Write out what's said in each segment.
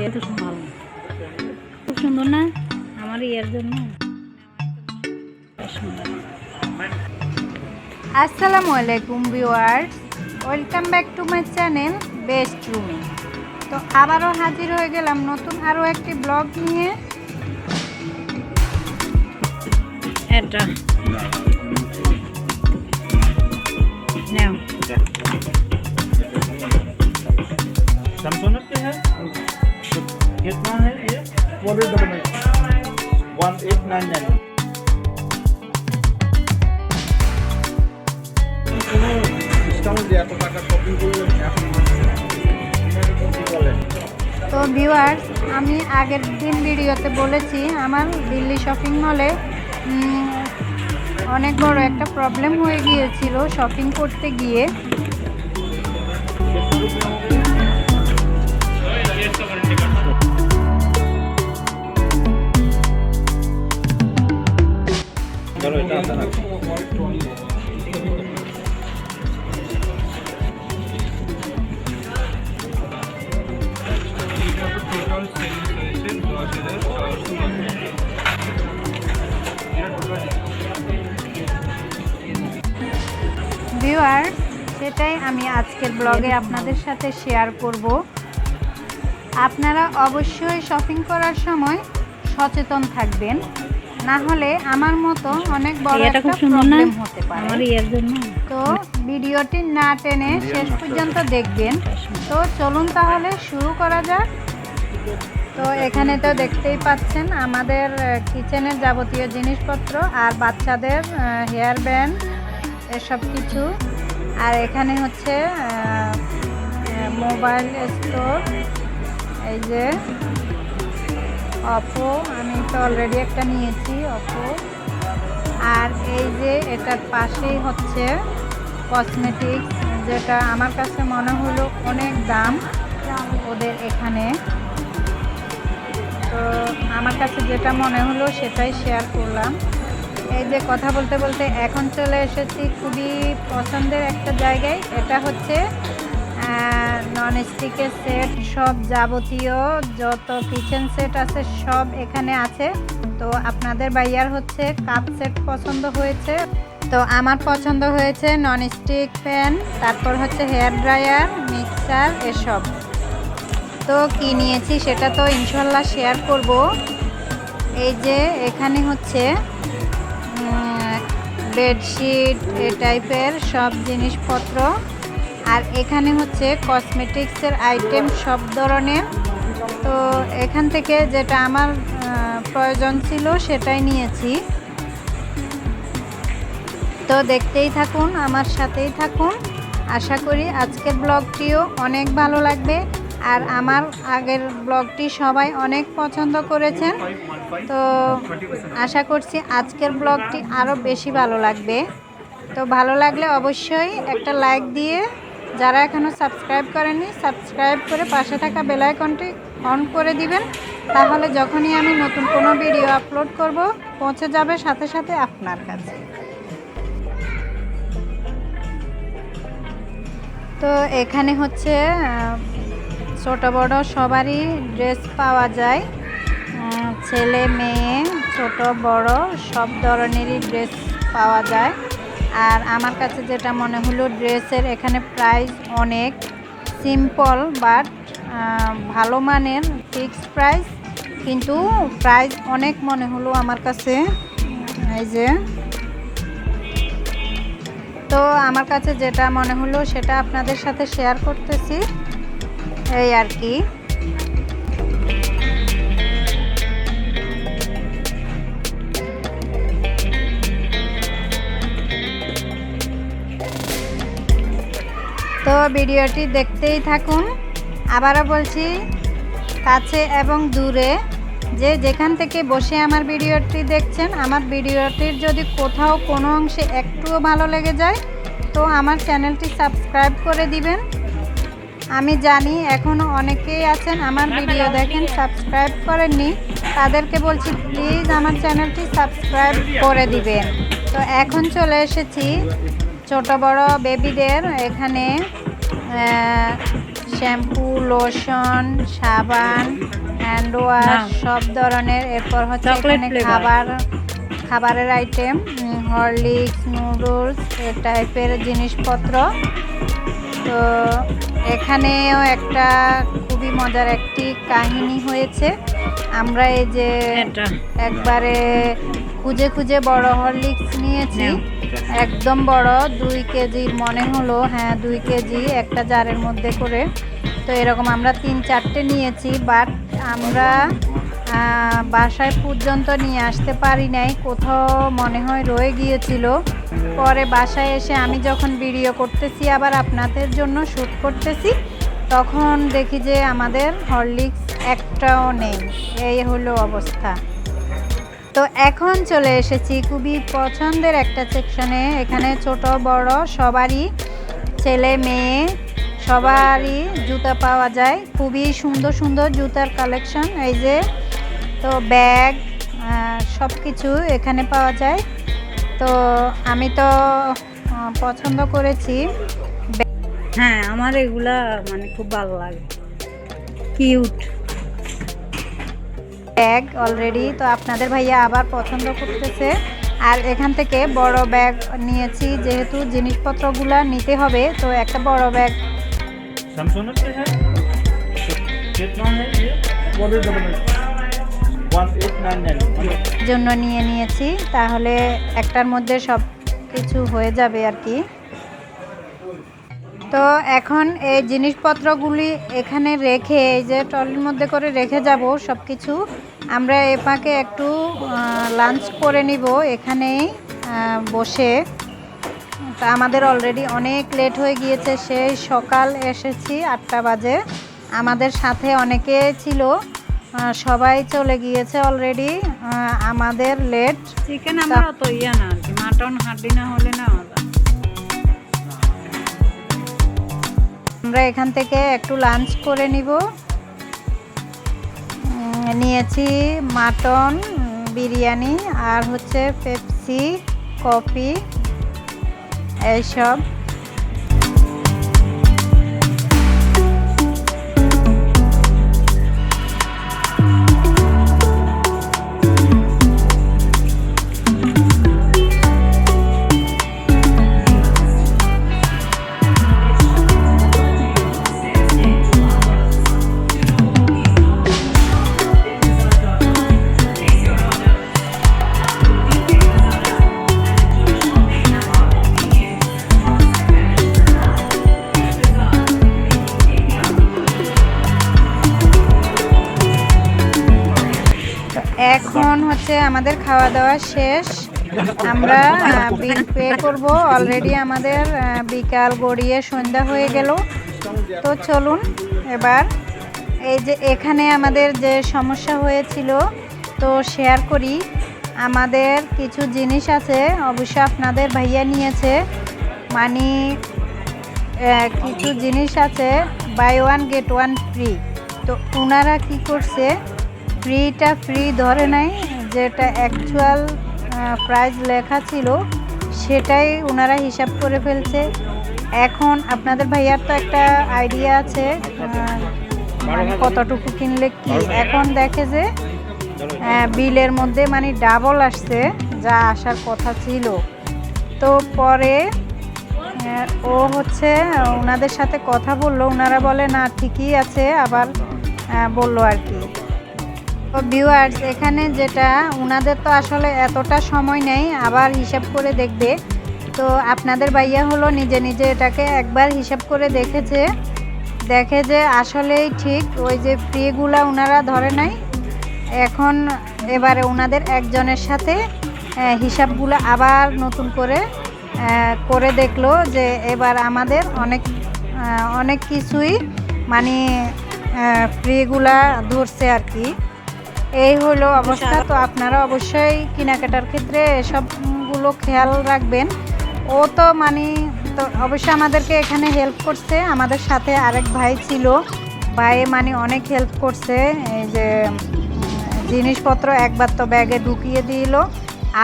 এত ভালো, খুব সুন্দর না আমার ইয়ার জন্য। আসসালামু আলাইকুম viewers, welcome back to my channel best রুমে। তো আবারও হাজির হয়ে গেলাম নতুন আরও একটি ব্লগ নিয়ে। এটা নাও सैमसंग के है कितना है ये 1899 কোনো ডিসকাউন্ট দিয়ে এত টাকা শপিং করলে এখন বলেন। তো ভিউয়ার্স, আমি আগের দিন ভিডিওতে বলেছি আমার দিল্লি শপিং মলে অনেক বড় একটা প্রবলেম হয়ে গিয়েছিল শপিং করতে গিয়ে। চলো এটা আছে না ভিউয়ার্স, সেটাই আমি আজকের ব্লগে আপনাদের সাথে শেয়ার করব। আপনারা অবশ্যই শপিং করার সময় সচেতন থাকবেন, না হলে আমার মতো অনেক বড় একটা প্রবলেম হতে পারে আমার ইয়ার জন্য। তো ভিডিওটি না টেনে শেষ পর্যন্ত দেখবেন। তো চলুন তাহলে শুরু করা যাক। তো এখানে তো দেখতেই পাচ্ছেন আমাদের কিচেনের যাবতীয় জিনিসপত্র আর বাচ্চাদের হেয়ার ব্যান্ড এসব কিছু। আর এখানে হচ্ছে মোবাইল স্টোর, এই যে অপো, আমি তো অলরেডি একটা নিয়েছি অপো। আর এই যে এটার পাশেই হচ্ছে কসমেটিক্স, যেটা আমার কাছে মনে হলো অনেক দাম ওদের এখানে। তো আমার কাছে যেটা মনে হলো সেটাই শেয়ার করলাম। এই যে কথা বলতে বলতে এখন চলে এসেছি খুবই পছন্দের একটা জায়গায়। এটা হচ্ছে ননস্টিকের সেট, সব যাবতীয় যত কিচেন সেট আছে সব এখানে আছে। তো আপনাদের ভাইয়ার হচ্ছে কাপ সেট পছন্দ হয়েছে, তো আমার পছন্দ হয়েছে ননস্টিক প্যান, তারপর হচ্ছে হেয়ার ড্রায়ার, মিক্সার এসব। তো কি নিয়েছি সেটা তো ইনশাল্লাহ শেয়ার করব। এই যে এখানে হচ্ছে বেডশিট এ টাইপের সব জিনিসপত্র, আর এখানে হচ্ছে কসমেটিক্সের আইটেম সব ধরনের। তো এখান থেকে যেটা আমার প্রয়োজন ছিল সেটাই নিয়েছি। তো দেখতেই থাকুন, আমার সাথেই থাকুন। আশা করি আজকের ব্লগটিও অনেক ভালো লাগবে। আর আমার আগের ব্লগটি সবাই অনেক পছন্দ করেছেন, তো আশা করছি আজকের ব্লগটি আরও বেশি ভালো লাগবে। তো ভালো লাগলে অবশ্যই একটা লাইক দিয়ে, যারা এখনও সাবস্ক্রাইব করেননি সাবস্ক্রাইব করে পাশে থাকা বেল আইকনটি অন করে দিবেন, তাহলে যখনই আমি নতুন কোনো ভিডিও আপলোড করব পৌঁছে যাবে সাথে সাথে আপনার কাছে। তো এখানে হচ্ছে ছোট বড় সবারই ড্রেস পাওয়া যায়, ছেলে মেয়ে ছোট বড় সব ধরনেরই ড্রেস পাওয়া যায়। আর আমার কাছে যেটা মনে হলো, ড্রেসের এখানে প্রাইস অনেক সিম্পল বাট ভালো মানের, ফিক্সড প্রাইস, কিন্তু প্রাইস অনেক মনে হলো আমার কাছে। এই যে তো আমার কাছে যেটা মনে হলো সেটা আপনাদের সাথে শেয়ার করতেছি, এই আর কি। তো ভিডিওটি দেখতেই থাকুন। আবারও বলছি, কাছে এবং দূরে যে যেখান থেকে বসে আমার ভিডিওটি দেখছেন, আমার ভিডিওটির যদি কোথাও কোনো অংশে একটুও ভালো লেগে যায় তো আমার চ্যানেলটি সাবস্ক্রাইব করে দিবেন। আমি জানি এখনও অনেকেই আছেন আমার ভিডিও দেখেন সাবস্ক্রাইব করেননি, তাদেরকে বলছি প্লিজ আমার চ্যানেলটি সাবস্ক্রাইব করে দিবেন। তো এখন চলে এসেছি ছোট বড় বেবিদের এখানে শ্যাম্পু, লোশন, সাবান, হ্যান্ড ওয়াশ, সব ধরনের। এরপর হচ্ছে চকলেট এখানে ফ্লেভার। খাবারের আইটেম, হরলিক্স, নুডলস এ টাইপের জিনিসপত্র। তো এখানেও একটা খুবই মজার একটি কাহিনী হয়েছে। আমরা এই যে এটা একবারে খুঁজে খুঁজে বড় হরলিক্স নিয়েছি, নাও। একদম বড় 2 কেজির মনে হলো, হ্যাঁ 2 কেজি একটা জারের মধ্যে করে। তো এরকম আমরা 3-4টে নিয়েছি, বাট আমরা বাসায় পর্যন্ত নিয়ে আসতে পারি নাই, কোথাও মনে হয় রয়ে গিয়েছিল। পরে বাসায় এসে আমি যখন ভিডিও করতেছি, আবার আপনাদের জন্য শ্যুট করতেছি, তখন দেখি যে আমাদের হরলিক্স একটাও নেই। এই হলো অবস্থা। তো এখন চলে এসেছি খুবই পছন্দের একটা সেকশনে। এখানে ছোট বড় সবারই, ছেলে মেয়ে সবারই জুতা পাওয়া যায়। খুবই সুন্দর সুন্দর জুতার কালেকশন। এই যে তো ব্যাগ, সব কিছু এখানে পাওয়া যায়। তো আমি তো পছন্দ করেছি। হ্যাঁ, আমার এগুলা মানে খুব ভালো লাগে, কিউট ব্যাগ অলরেডি তো আপনাদের ভাইয়া আবার পছন্দ করতেছে। আর এখান থেকে বড় ব্যাগ নিয়েছি, যেহেতু জিনিসপত্রগুলো নিতে হবে, তো একটা বড় ব্যাগ सैमसंग पे है कितना है ये 1899 জন্য নিয়েছি। তাহলে একটার মধ্যে সব কিছু হয়ে যাবে আর কি। তো এখন এই জিনিসপত্রগুলি এখানে রেখে, এই যে ট্রলির মধ্যে করে রেখে যাব সব কিছু। আমরা এ ফাঁকে একটু লাঞ্চ করে নিব এখানেই বসে। তা আমাদের অলরেডি অনেক লেট হয়ে গিয়েছে, সেই সকাল এসেছি 8টা বাজে। আমাদের সাথে অনেকে ছিল, সবাই চলে গিয়েছে অলরেডি। আমাদের লেট। চিকেন আমার অত ইয়া না আর কি, মাটন হাড্ডি না হলে না আলাদা। আমরা এখান থেকে একটু লাঞ্চ করে নিব। নিয়েছি মাটন বিরিয়ানি আর হচ্ছে পেপসি, কফি এইসব। এখন হচ্ছে আমাদের খাওয়া দাওয়া শেষ, আমরা বিল পে করব। অলরেডি আমাদের বিকাল গড়িয়ে সন্ধ্যা হয়ে গেল। তো চলুন এবার এই যে এখানে আমাদের যে সমস্যা হয়েছিল তো শেয়ার করি। আমাদের কিছু জিনিস আছে, অবশ্য আপনাদের ভাইয়া নিয়েছে, মানে কিছু জিনিস আছে বাই 1 গেট 1 ফ্রি। তো ওনারা কি করছে, ফ্রিটা ফ্রি ধরে নাই, যেটা অ্যাকচুয়াল প্রাইস লেখা ছিল সেটাই ওনারা হিসাব করে ফেলছে। এখন আপনাদের ভাইয়ার তো একটা আইডিয়া আছে মানে কতটুকু কিনলে কি। এখন দেখে যে বিলের মধ্যে মানে ডাবল আসছে, যা আসার কথা ছিল। তো পরে ও হচ্ছে ওনাদের সাথে কথা বললো, ওনারা বলে না ঠিকই আছে, আবার বললো আর কি। তো ভিউয়ার্স, এখানে যেটা ওনাদের তো আসলে এতটা সময় নেই আবার হিসাব করে দেখবে। তো আপনাদের ভাইয়া হলো নিজে নিজে এটাকে একবার হিসাব করে দেখেছে, দেখে যে আসলেই ঠিক ওই যে ফ্রিগুলা ওনারা ধরে নাই। এখন এবারে ওনাদের একজনের সাথে হিসাবগুলো আবার নতুন করে করে দেখলো যে এবার আমাদের অনেক কিছুই মানে ফ্রিগুলা ধরছে আর কি। এই হলো অবস্থা। তো আপনারা অবশ্যই কেনাকাটার ক্ষেত্রে এসবগুলো খেয়াল রাখবেন। ও তো মানে তো অবশ্যই আমাদেরকে এখানে হেল্প করছে, আমাদের সাথে আরেক ভাই ছিল, ভাই মানে অনেক হেল্প করছে। এই যে জিনিসপত্র একবার তো ব্যাগে ঢুকিয়ে দিল,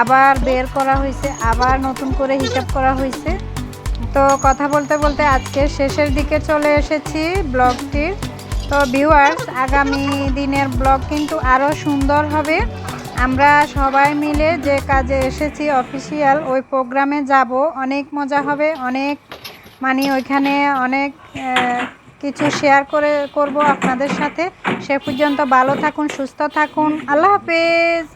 আবার বের করা হয়েছে, আবার নতুন করে হিসাব করা হয়েছে। তো কথা বলতে বলতে আজকে শেষের দিকে চলে এসেছি ব্লগটির। তো ভিউয়ার্স, আগামী দিনের ব্লগ কিন্তু আরও সুন্দর হবে। আমরা সবাই মিলে যে কাজে এসেছি অফিসিয়াল, ওই প্রোগ্রামে যাব, অনেক মজা হবে, অনেক ওইখানে অনেক কিছু শেয়ার করব আপনাদের সাথে। সে পর্যন্ত ভালো থাকুন, সুস্থ থাকুন, আল্লাহ হাফেজ।